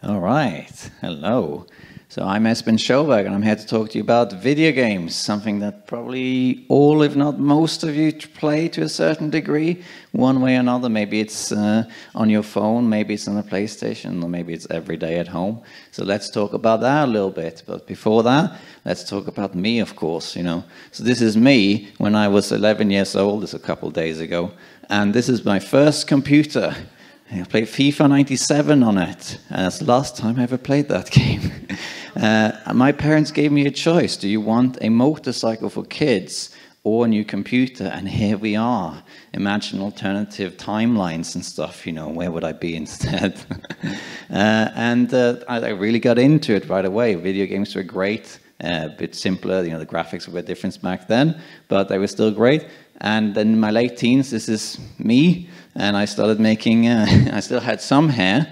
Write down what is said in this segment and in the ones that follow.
All right, hello. So I'm Espen Sjøberg, and I'm here to talk to you about video games, something that probably all, if not most of you, play to a certain degree, one way or another. Maybe it's on your phone, maybe it's on a PlayStation, or maybe it's every day at home. So let's talk about that a little bit. But before that, let's talk about me, of course, So this is me when I was 11 years old, this a couple of days ago, and this is my first computer. I played FIFA 97 on it, and that's the last time I ever played that game. My parents gave me a choice. Do you want a motorcycle for kids or a new computer? And here we are. Imagine alternative timelines and stuff, where would I be instead? I really got into it right away. Video games were great, a bit simpler. The graphics were different back then, but they were still great. And then in my late teens, this is me, and I started making, I still had some hair,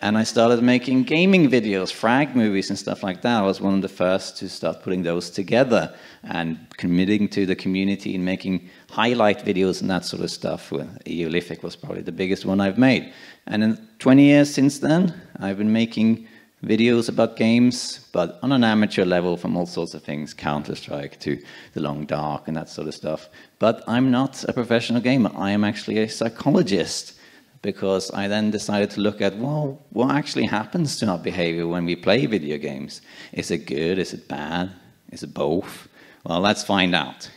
and I started making gaming videos, frag movies and stuff like that. I was one of the first to start putting those together and committing to the community and making highlight videos and that sort of stuff. Eolithic was probably the biggest one I've made. And in 20 years since then, I've been making videos about games, but on an amateur level from all sorts of things, Counter-Strike to The Long Dark and that sort of stuff. But I'm not a professional gamer. I am actually a psychologist, because I then decided to look at, well, what actually happens to our behavior when we play video games? Is it good? Is it bad? Is it both? Well, let's find out,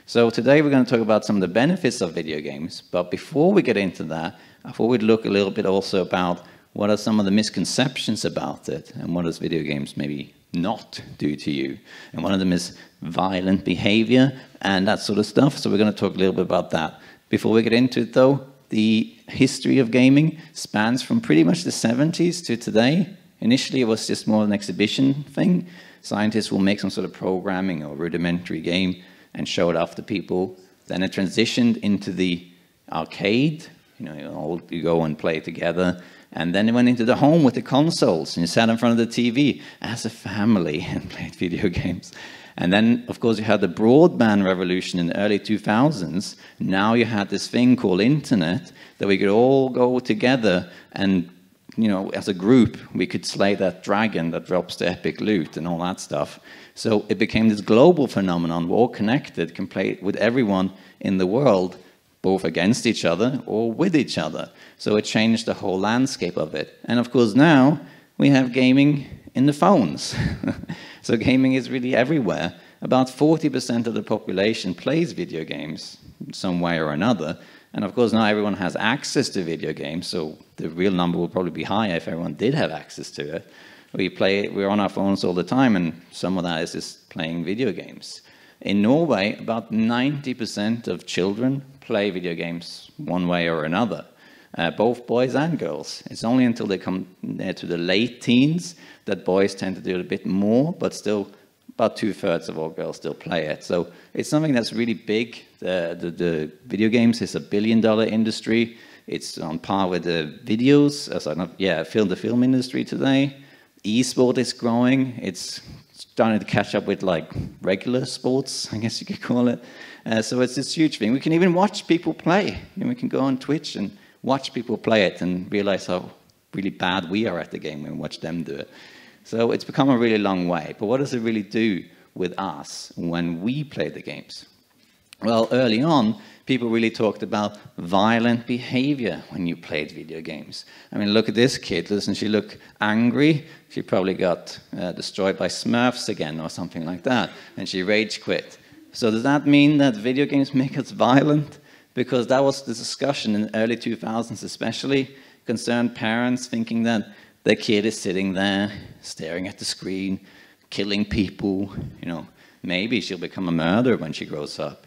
So today we're going to talk about some of the benefits of video games. But before we get into that, I thought we'd look a little bit also about what are some of the misconceptions about it, and what does video games maybe not do to you? And one of them is violent behavior and that sort of stuff. So we're going to talk a little bit about that. Before we get into it, though, the history of gaming spans from pretty much the 70s to today. Initially, it was just more an exhibition thing. Scientists will make some sort of programming or rudimentary game and show it off to people. Then it transitioned into the arcade. You go and play together. And then it went into the home with the consoles, and you sat in front of the TV as a family and played video games. And then, of course, you had the broadband revolution in the early 2000s. Now you had this thing called internet that we could all go together and, as a group, we could slay that dragon that drops the epic loot and all that stuff. So it became this global phenomenon. We're all connected, can play with everyone in the world, both against each other or with each other. So it changed the whole landscape of it. And of course now we have gaming in the phones. So gaming is really everywhere. About 40% of the population plays video games some way or another. And of course now everyone has access to video games, so the real number will probably be higher if everyone did have access to it. We're on our phones all the time, and some of that is just playing video games. In Norway, about 90% of children play video games one way or another, both boys and girls. It's only until they come to the late teens that boys tend to do it a bit more, but still about 2/3 of all girls still play it. So it's something that's really big. The video games is $1 billion industry. It's on par with the the film industry today. Esport is growing. It's starting to catch up with like regular sports, I guess you could call it. So it's this huge thing. We can even watch people play. We can go on Twitch and watch people play it and realize how really bad we are at the game when we watch them do it. So it's become a really long way. But what does it really do with us when we play the games? Well, early on, people really talked about violent behavior when you played video games. I mean, look at this kid. Doesn't she look angry? She probably got destroyed by Smurfs again or something like that, and she rage quit. So does that mean that video games make us violent? Because that was the discussion in the early 2000s especially, concerned parents thinking that their kid is sitting there, staring at the screen, killing people. Maybe she'll become a murderer when she grows up.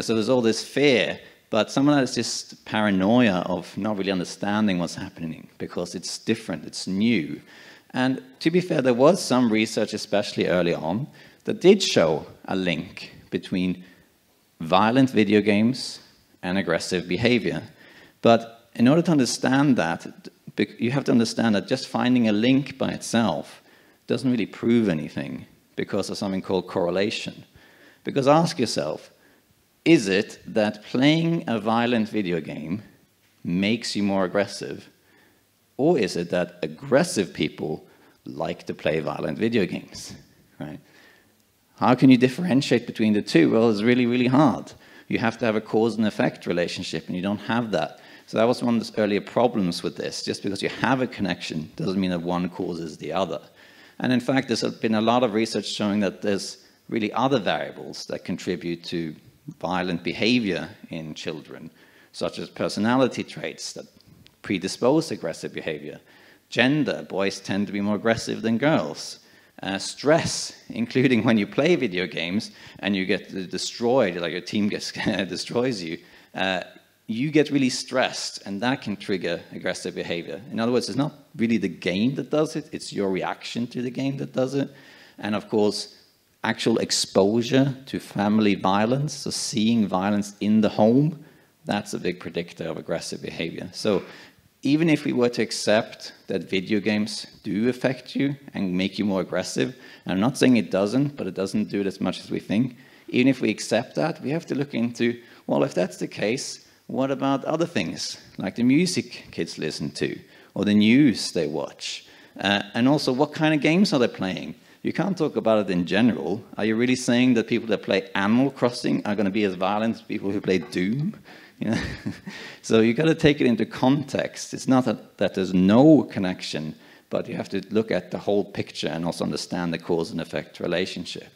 So there's all this fear, but some of that is just paranoia of not really understanding what's happening, because it's different, it's new. And to be fair, there was some research, especially early on, that did show a link between violent video games and aggressive behavior. But in order to understand that, you have to understand that just finding a link by itself doesn't really prove anything, because of something called correlation. Because ask yourself, is it that playing a violent video game makes you more aggressive? Or is it that aggressive people like to play violent video games, right? How can you differentiate between the two? Well, it's really, really hard. You have to have a cause and effect relationship, and you don't have that. So that was one of the earlier problems with this. Just because you have a connection doesn't mean that one causes the other. And in fact, there's been a lot of research showing that there's really other variables that contribute to violent behavior in children, such as personality traits that predispose aggressive behavior. Gender, boys tend to be more aggressive than girls. Stress, including when you play video games and you get destroyed, like your team gets destroys you, you get really stressed, and that can trigger aggressive behavior. In other words, it's not really the game that does it, it's your reaction to the game that does it. And of course, actual exposure to family violence, so seeing violence in the home, that's a big predictor of aggressive behavior. So even if we were to accept that video games do affect you and make you more aggressive, and I'm not saying it doesn't, but it doesn't do it as much as we think, even if we accept that, we have to look into, well, if that's the case, what about other things, like the music kids listen to, or the news they watch? And also, what kind of games are they playing? You can't talk about it in general. Are you really saying that people that play Animal Crossing are going to be as violent as people who play Doom? You know? So you've got to take it into context. It's not that there's no connection, but you have to look at the whole picture and also understand the cause and effect relationship.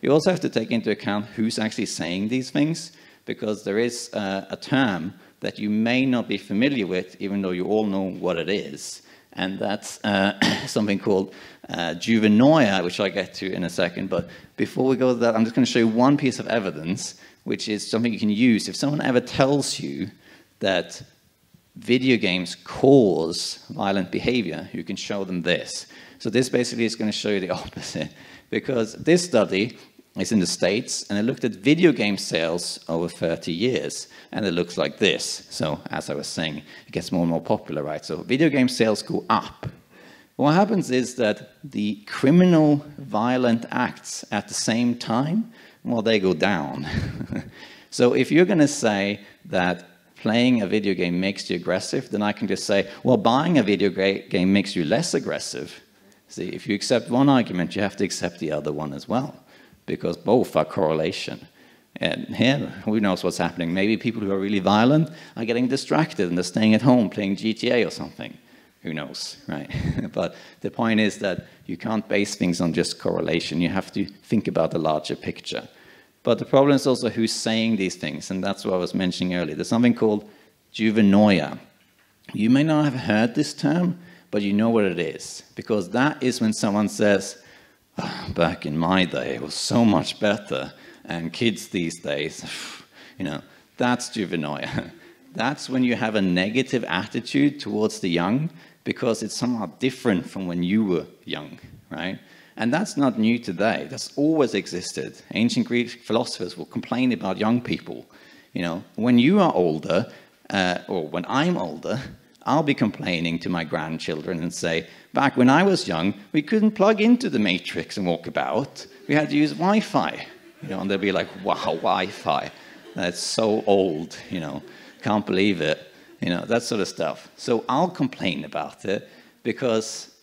You also have to take into account who's actually saying these things, because there is a term that you may not be familiar with, even though you all know what it is. And that's something called Juvenile, which I'll get to in a second. But before we go to that, I'm just going to show you one piece of evidence, which is something you can use. If someone ever tells you that video games cause violent behavior, you can show them this. So this basically is going to show you the opposite. Because this study is in the States, and it looked at video game sales over 30 years, and it looks like this. So, as I was saying, it gets more and more popular, right? So, video game sales go up. What happens is that the criminal violent acts at the same time, well, they go down. So, if you're going to say that playing a video game makes you aggressive, then I can just say, well, buying a video game makes you less aggressive. See, if you accept one argument, you have to accept the other one as well, because both are correlation. And here, who knows what's happening? Maybe people who are really violent are getting distracted and they're staying at home playing GTA or something. Who knows, right? But the point is that you can't base things on just correlation. You have to think about the larger picture. But the problem is also who's saying these things, and that's what I was mentioning earlier. There's something called juvenoia. You may not have heard this term, but you know what it is, because that is when someone says, oh, back in my day, it was so much better, and kids these days, you know, that's juvenoia. That's when you have a negative attitude towards the young, because it's somehow different from when you were young, right? And that's not new today. That's always existed. Ancient Greek philosophers will complain about young people. You know, when you are older, or when I'm older, I'll be complaining to my grandchildren and say, back when I was young, we couldn't plug into the matrix and walk about. We had to use Wi-Fi. You know, and they'll be like, wow, Wi-Fi. That's so old, you know, can't believe it. You know, that sort of stuff. So I'll complain about it because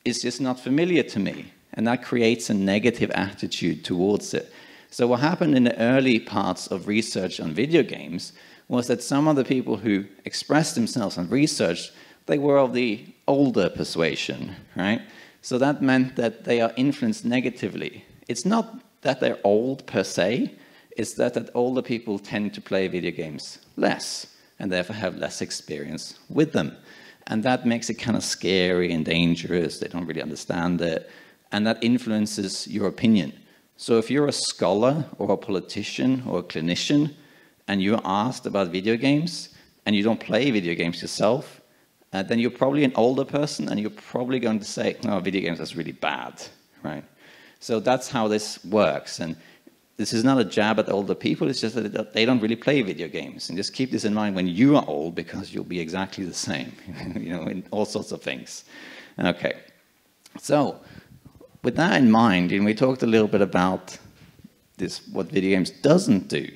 it's just not familiar to me. And that creates a negative attitude towards it. So what happened in the early parts of research on video games was that some of the people who expressed themselves on research, they were of the older persuasion, right? So that meant that they are influenced negatively. It's not that they're old per se, it's that older people tend to play video games less and therefore have less experience with them. And that makes it kind of scary and dangerous. They don't really understand it. And that influences your opinion. So if you're a scholar or a politician or a clinician and you're asked about video games and you don't play video games yourself, then you're probably an older person and you're probably going to say, no, video games are really bad, right? So that's how this works. And this is not a jab at older people, it's just that they don't really play video games. And just keep this in mind when you are old, because you'll be exactly the same, you know, in all sorts of things. Okay, so with that in mind, and we talked a little bit about this, what video games doesn't do.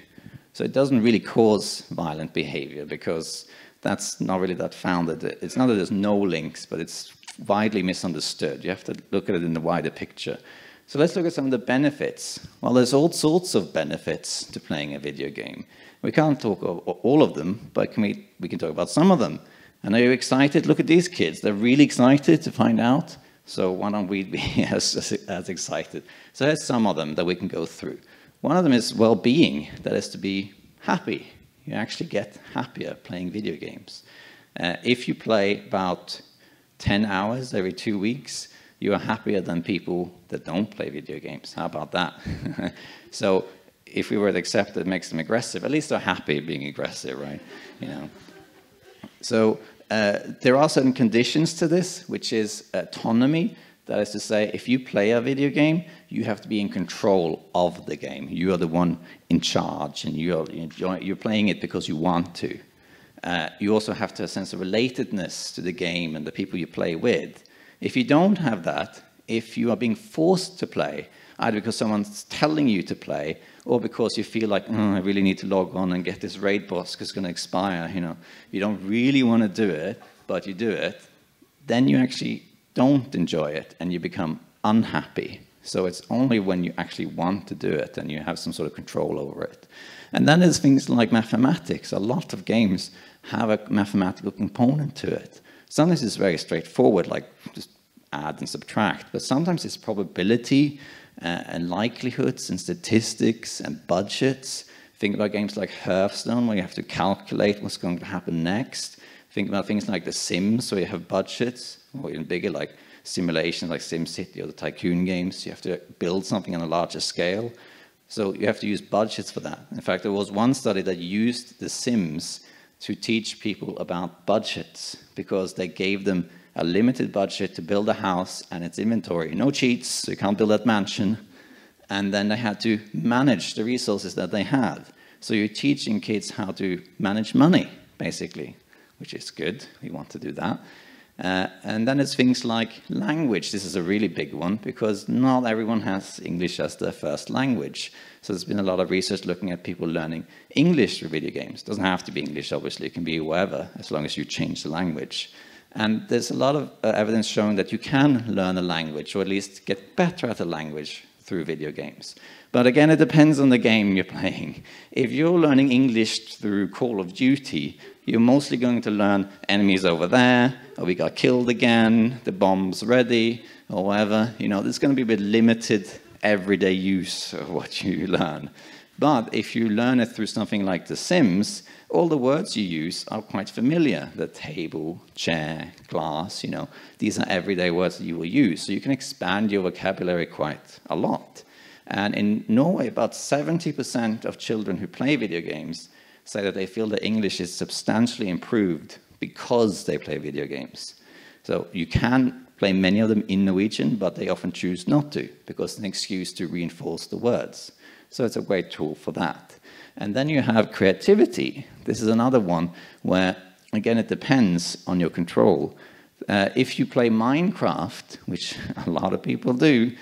So it doesn't really cause violent behavior, because that's not really that founded. It's not that there's no links, but it's widely misunderstood. You have to look at it in the wider picture. So let's look at some of the benefits. Well, there's all sorts of benefits to playing a video game. We can't talk of all of them, but we can talk about some of them. And are you excited? Look at these kids. They're really excited to find out. So why don't we be as excited? So there's some of them that we can go through. One of them is well-being. That is to be happy. You actually get happier playing video games. If you play about 10 hours every 2 weeks, you are happier than people that don't play video games. How about that? So if we were to accept that it makes them aggressive, at least they're happy being aggressive, right? You know. So there are certain conditions to this, which is autonomy. That is to say, if you play a video game, you have to be in control of the game. You are the one in charge, and you're playing it because you want to. You also have to have a sense of relatedness to the game and the people you play with. If you don't have that, if you are being forced to play, either because someone's telling you to play, or because you feel like, I really need to log on and get this raid boss because it's going to expire, you don't really want to do it, but you do it, then you actually don't enjoy it and you become unhappy. So it's only when you actually want to do it and you have some sort of control over it. And then there's things like mathematics. A lot of games have a mathematical component to it. Sometimes it's very straightforward, like just add and subtract, but sometimes it's probability and likelihoods and statistics and budgets. Think about games like Hearthstone, where you have to calculate what's going to happen next. Think about things like The Sims, where you have budgets, or even bigger, like simulations like SimCity or the Tycoon games. You have to build something on a larger scale. So you have to use budgets for that. In fact, there was one study that used The Sims to teach people about budgets, because they gave them a limited budget to build a house and its inventory. No cheats, so you can't build that mansion. And then they had to manage the resources that they had. So you're teaching kids how to manage money, basically, which is good. We want to do that. And then it's things like language. This is a really big one, because not everyone has English as their first language. So there's been a lot of research looking at people learning English through video games. It doesn't have to be English, obviously. It can be wherever, as long as you change the language. And there's a lot of evidence showing that you can learn a language, or at least get better at a language through video games. But again, it depends on the game you're playing. If you're learning English through Call of Duty, you're mostly going to learn enemies over there, or we got killed again, the bomb's ready, or whatever. There's going to be a bit limited everyday use of what you learn. But if you learn it through something like The Sims, all the words you use are quite familiar. The table, chair, glass, these are everyday words that you will use. So you can expand your vocabulary quite a lot. And in Norway, about 70% of children who play video games say that they feel that English is substantially improved because they play video games. So you can play many of them in Norwegian, but they often choose not to, because it's an excuse to reinforce the words. So it's a great tool for that. And then you have creativity. This is another one where, again, it depends on your control. If you play Minecraft, which a lot of people do,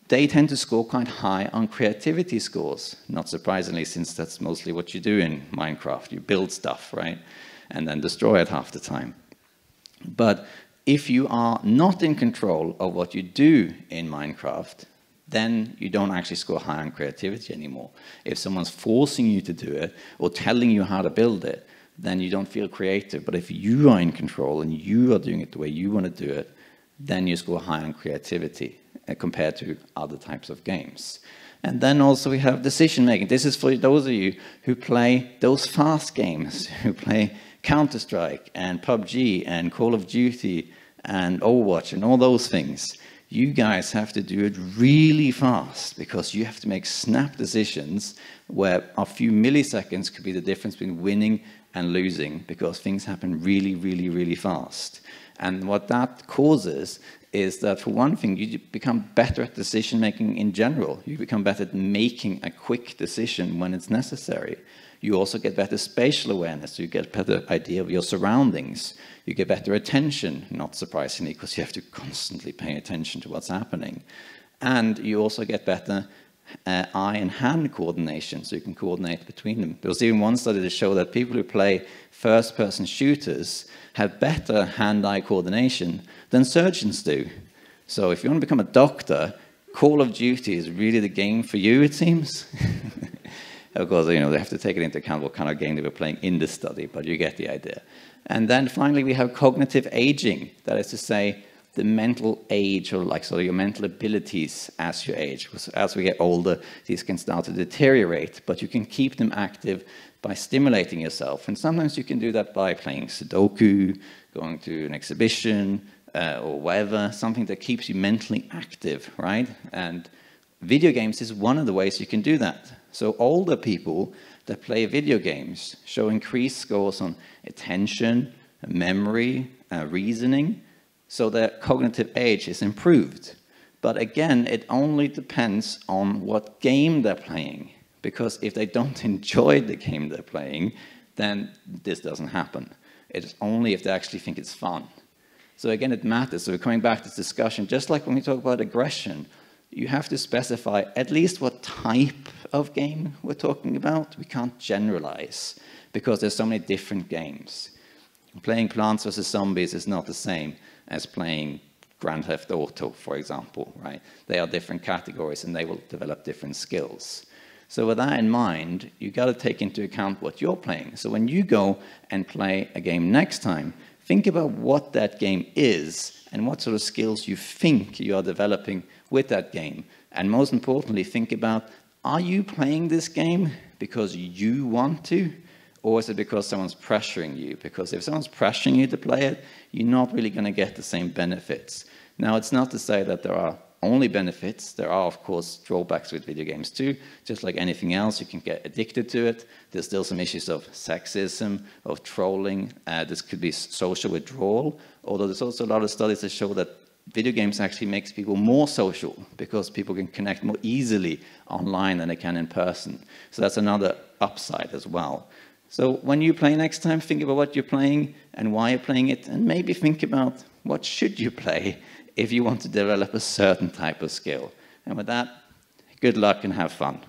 they tend to score quite high on creativity scores. Not surprisingly, since that's mostly what you do in Minecraft. You build stuff, right? And then destroy it half the time. But if you are not in control of what you do in Minecraft, then you don't actually score high on creativity anymore. If someone's forcing you to do it or telling you how to build it, then you don't feel creative. But if you are in control and you are doing it the way you want to do it, then you score high on creativity compared to other types of games. And then also we have decision making. This is for those of you who play those fast games, who play Counter-Strike and PUBG and Call of Duty and Overwatch and all those things. You guys have to do it really fast, because you have to make snap decisions where a few milliseconds could be the difference between winning and losing, because things happen really, really, really fast. And what that causes is that, for one thing, you become better at decision making in general. You become better at making a quick decision when it's necessary. You also get better spatial awareness. You get a better idea of your surroundings. You get better attention, not surprisingly, because you have to constantly pay attention to what's happening. And you also get better eye and hand coordination, so you can coordinate between them. There was even one study to show that people who play first-person shooters have better hand-eye coordination than surgeons do. So if you want to become a doctor, Call of Duty is really the game for you, it seems. Of course, they have to take it into account what kind of game they were playing in the study, but you get the idea. And then finally, we have cognitive aging. That is to say, the mental age, or like sort of your mental abilities as you age. Because as we get older, these can start to deteriorate, but you can keep them active by stimulating yourself. And sometimes you can do that by playing Sudoku, going to an exhibition, or whatever, something that keeps you mentally active, right? And video games is one of the ways you can do that. So older people that play video games show increased scores on attention, memory, reasoning, so their cognitive age is improved. But again, it only depends on what game they're playing, because if they don't enjoy the game they're playing, then this doesn't happen. It's only if they actually think it's fun. So again, it matters. So we're coming back to this discussion, just like when we talk about aggression, you have to specify at least what type of game we're talking about. We can't generalize, because there's so many different games. Playing Plants vs. Zombies is not the same as playing Grand Theft Auto, for example, right? They are different categories, and they will develop different skills. So with that in mind, you got to take into account what you're playing. So when you go and play a game next time, think about what that game is and what sort of skills you think you are developing with that game. And most importantly, think about, are you playing this game because you want to? Or is it because someone's pressuring you? Because if someone's pressuring you to play it, you're not really going to get the same benefits. Now, it's not to say that there are only benefits. There are, of course, drawbacks with video games too. Just like anything else, you can get addicted to it. There's still some issues of sexism, of trolling. This could be social withdrawal, although there's also a lot of studies that show that video games actually makes people more social, because people can connect more easily online than they can in person. So that's another upside as well. So when you play next time, think about what you're playing and why you're playing it, and maybe think about what should you play if you want to develop a certain type of skill. And with that, good luck and have fun.